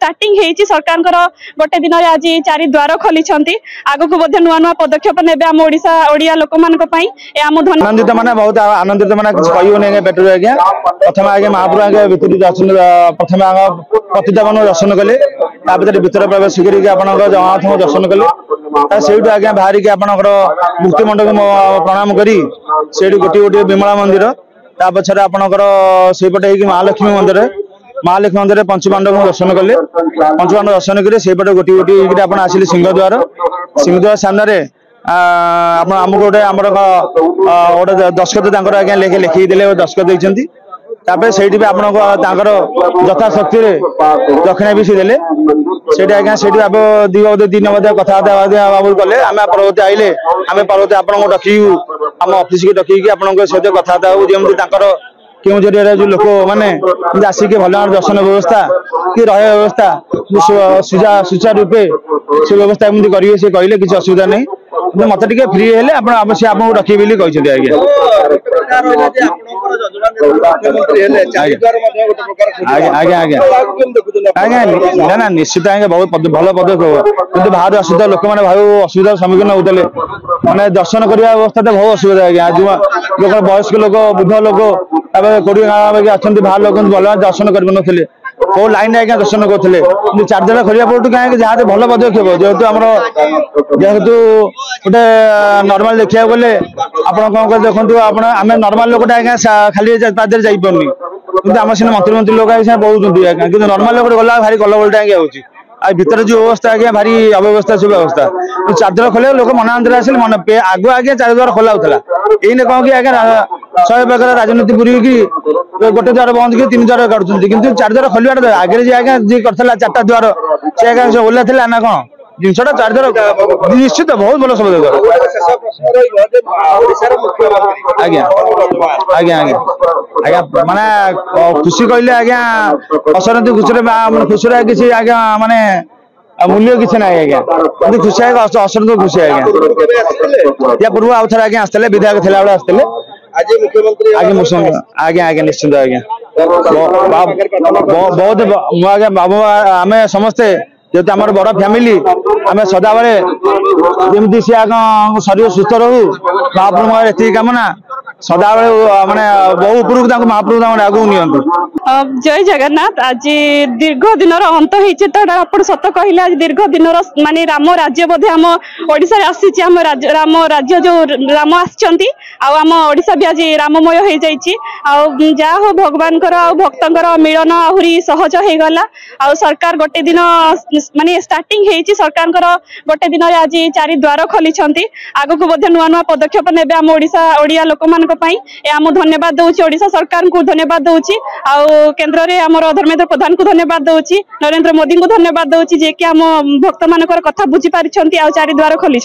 Starting हेची सरकार गोटे दिन आज 4 द्वार खोली आगु को नुआ नुआ पदक्षेप ने आम ओडिया लोक मान आनंदित माने बहुत आनंदित माने कही बेटर आज्ञा प्रथम आगे महापुर आगे भितर दर्शन प्रथम पतितावन दर्शन कले भितर प्रवेश कर जगन्नाथ दर्शन कले से आज्ञा बाहर की आपंकर मुक्ति मंडप प्रणाम करी से गोटे गोटे विमला मंदिर ता पछरे आपंकर सेपटे महालक्ष्मी मंदिर पंचपांडव दर्शन कले पंचपांडव दर्शन करे सेपटे गोटे गोटे आप आसिले सिंहद्वार सामने आमको गोटे आमर गोटे दस्खत आज्ञा लिखिदे दस्खत देती से यथाशक्ति दक्षिणा भी सी देले आज्ञा से दिन कथबार्ता बाबू कले आम परवर्ती आइले आम परवर्ती आपको डकू आम अफिस की डकई सहित कथबार्ता जमी केउझरिया जो लोक मैंने आसिक भल दर्शन व्यवस्था कि रहा व्यवस्था सुचारू रूपे से व्यवस्था एमती करेंगे से कहले किसी असुविधा नहीं मत टे फ्री हेले आपको रखी बोली कहते आज्ञा ना निश्चित आज्ञा बहुत भल पदक्षेप कितु बाहर आसुता लोक मैंने बहुत असुविधार सम्मुखीन होते मैंने दर्शन करने व्यवस्था तो बहुत असुविधा आज्ञा आज वयस्क लोक वृद्ध लोक कोड़े गाँव अच्छा बाहर लोग भल दर्शन कर को लाइन आज्ञा दर्शन करते चार्जर खोलिया पड़ू कहीं जहाँ भल पदक्षेप जेहेतु आम जेहेतु गोटे नॉर्मल देखा गले आप देखो आम नॉर्मल लोक आज्ञा खाली पादे जापरनी कि आम सीना मंत्री लोग बहुत आज्ञा कि नॉर्मल लोग गला भारी गलबलटा आज्ञा हो भितर जो व्यवस्था आज्ञा भारी अव्यवस्था सब व्यवस्था चार्जर खोले लोक मनांतर आसे मन आगु आज्ञा 4 द्वार खोला होता ये कौन कि आज्ञा 100 प्रकार राजनीति पूरी गोटे द्वार बंद की 3 द्वार काटुंट कि 4 द्वार खोलवा आगे आज्ञा जी करता 4टा द्वार से आज्ञा ओला थे ना कौन जिनसा 4 द्वार निश्चित बहुत भल सब आज्ञा आज्ञा आज्ञा आज्ञा माने खुशी कहले आज्ञा असरती खुशी किसी आज्ञा माने मूल्य किसी ना आज्ञा खुशी असरती खुशी आज्ञा या पूर्व आउ थे आज्ञा आसते विधायक थे आसते आज्ञा मुख्यमंत्री आज्ञा आज्ञा निश्चिंत आज्ञा बहुत आज्ञा बाबू आम समस्ते जेहतु आम बड़ फैमिली आम सदा बेले जमी सी आगे शरीर सुस्थ रहू महाप्रभु एति कामना सदा बेले माने बहु उपरକୁ महाप्रभु आगू नियंतु। जय जगन्नाथ। आज दीर्घ दिन अंत होती तो आप सत कहले आज दीर्घ दिन माने राम राज्य बोधे आम ओडिशा आसी राम राज्य जो राम आम ओडिशा भी आज राममय हो जाए जा हो भगवान भक्तर मिलन आहरी सहज हो गला आ सरकार गोटे दिन माने स्टार्टिंग हेची सरकार गोटे दिन आज 4 द्वार खोली आगु को नुआ नुआ पदक्षेप ने आम ओडिया लोक मान आम धन्यवाद दूसरी ओडिशा सरकार को धन्यवाद दूसरी केन्द्र में आम धर्मेंद्र प्रधान को धन्यवाद दूसरी नरेंद्र मोदी को धन्यवाद दूसरी जे कि आम भक्त मान कथा बुझी पारिछंती आ 4 द्वार खोली।